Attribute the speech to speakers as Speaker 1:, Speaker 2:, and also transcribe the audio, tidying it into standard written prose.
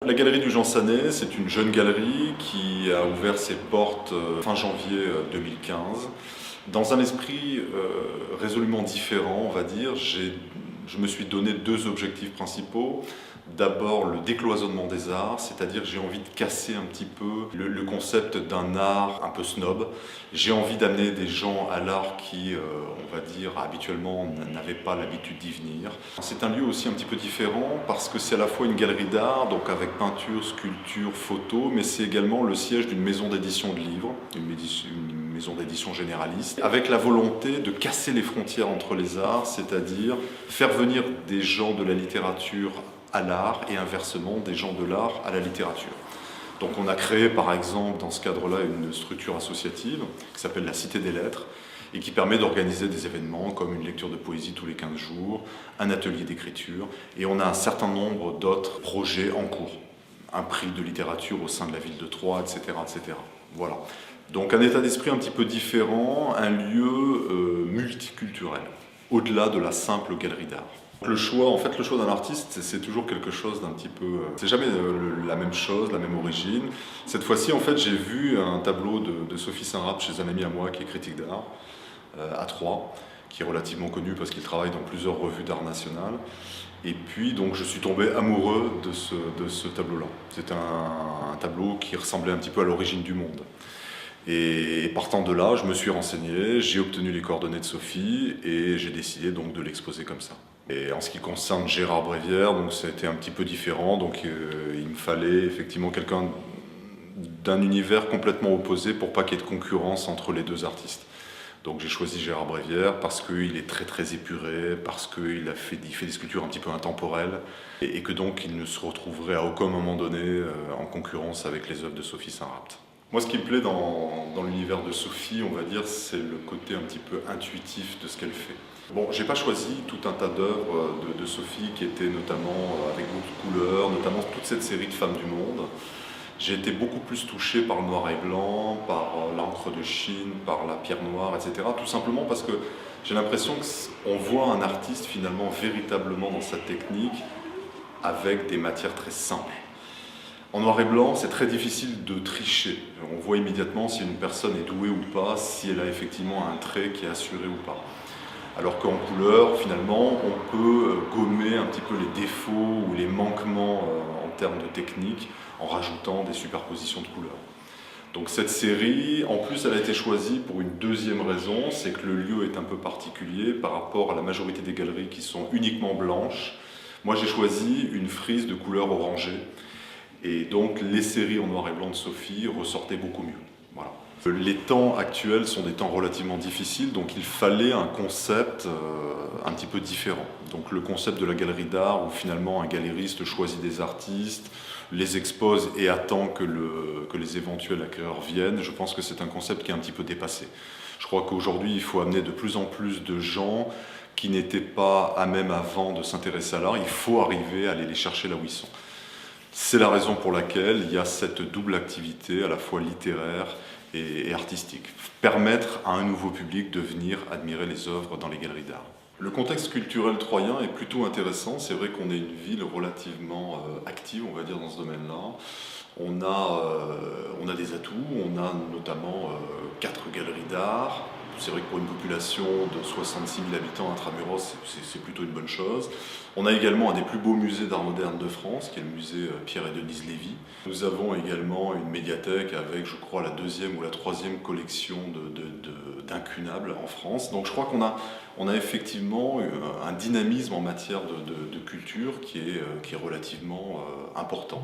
Speaker 1: La galerie du Jean Sanet, c'est une jeune galerie qui a ouvert ses portes fin janvier 2015. Dans un esprit résolument différent, on va dire, je me suis donné deux objectifs principaux. D'abord le décloisonnement des arts, c'est-à-dire j'ai envie de casser un petit peu le concept d'un art un peu snob. J'ai envie d'amener des gens à l'art qui, on va dire, habituellement n'avaient pas l'habitude d'y venir. C'est un lieu aussi un petit peu différent parce que c'est à la fois une galerie d'art, donc avec peinture, sculpture, photo, mais c'est également le siège d'une maison d'édition de livres, une maison d'édition généraliste, avec la volonté de casser les frontières entre les arts, c'est-à-dire faire venir des gens de la littérature à l'art et inversement des gens de l'art à la littérature. Donc on a créé par exemple dans ce cadre-là une structure associative qui s'appelle la Cité des Lettres et qui permet d'organiser des événements comme une lecture de poésie tous les 15 jours, un atelier d'écriture et on a un certain nombre d'autres projets en cours. Un prix de littérature au sein de la ville de Troyes, etc. etc. Voilà. Donc un état d'esprit un petit peu différent, un lieu multiculturel, au-delà de la simple galerie d'art. Le choix d'un artiste, c'est toujours quelque chose d'un petit peu... C'est jamais la même chose, la même origine. Cette fois-ci, en fait, j'ai vu un tableau de Sophie Saint-Rapt chez un ami à moi qui est critique d'art, à Troyes, qui est relativement connu parce qu'il travaille dans plusieurs revues d'art national. Et puis, donc, je suis tombé amoureux de ce tableau-là. C'est un tableau qui ressemblait un petit peu à l'origine du monde. Et partant de là, je me suis renseigné, j'ai obtenu les coordonnées de Sophie et j'ai décidé donc de l'exposer comme ça. Et en ce qui concerne Gérard Bréviaire, donc ça a été un petit peu différent, donc il me fallait effectivement quelqu'un d'un univers complètement opposé pour pas qu'il y ait de concurrence entre les deux artistes. Donc j'ai choisi Gérard Bréviaire parce qu'il est très épuré, parce qu'il fait des sculptures un petit peu intemporelles et que donc il ne se retrouverait à aucun moment donné en concurrence avec les œuvres de Sophie Saint-Rapt. Moi, ce qui me plaît dans l'univers de Sophie, on va dire, c'est le côté un petit peu intuitif de ce qu'elle fait. Bon, j'ai pas choisi tout un tas d'œuvres de Sophie qui étaient notamment avec beaucoup de couleurs, notamment toute cette série de femmes du monde. J'ai été beaucoup plus touché par le noir et blanc, par l'encre de Chine, par la pierre noire, etc. Tout simplement parce que j'ai l'impression qu'on voit un artiste finalement véritablement dans sa technique avec des matières très simples. En noir et blanc, c'est très difficile de tricher. On voit immédiatement si une personne est douée ou pas, si elle a effectivement un trait qui est assuré ou pas. Alors qu'en couleur, finalement, on peut gommer un petit peu les défauts ou les manquements en termes de technique en rajoutant des superpositions de couleurs. Donc cette série, en plus, elle a été choisie pour une deuxième raison, c'est que le lieu est un peu particulier par rapport à la majorité des galeries qui sont uniquement blanches. Moi, j'ai choisi une frise de couleur orangée. Et donc les séries en noir et blanc de Sophie ressortaient beaucoup mieux. Voilà. Les temps actuels sont des temps relativement difficiles, donc il fallait un concept un petit peu différent. Donc le concept de la galerie d'art, où finalement un galériste choisit des artistes, les expose et attend que les éventuels acquéreurs viennent, je pense que c'est un concept qui est un petit peu dépassé. Je crois qu'aujourd'hui il faut amener de plus en plus de gens qui n'étaient pas à même avant de s'intéresser à l'art, il faut arriver à aller les chercher là où ils sont. C'est la raison pour laquelle il y a cette double activité, à la fois littéraire et artistique. Permettre à un nouveau public de venir admirer les œuvres dans les galeries d'art. Le contexte culturel troyen est plutôt intéressant. C'est vrai qu'on est une ville relativement active, on va dire, dans ce domaine-là. On a des atouts, on a notamment 4 galeries d'art. C'est vrai que pour une population de 66 000 habitants intramuros, c'est plutôt une bonne chose. On a également un des plus beaux musées d'art moderne de France, qui est le musée Pierre et Denise Lévy. Nous avons également une médiathèque avec, je crois, la 2e ou la 3e collection d'incunables en France. Donc je crois qu'on a effectivement un dynamisme en matière de culture qui est relativement important.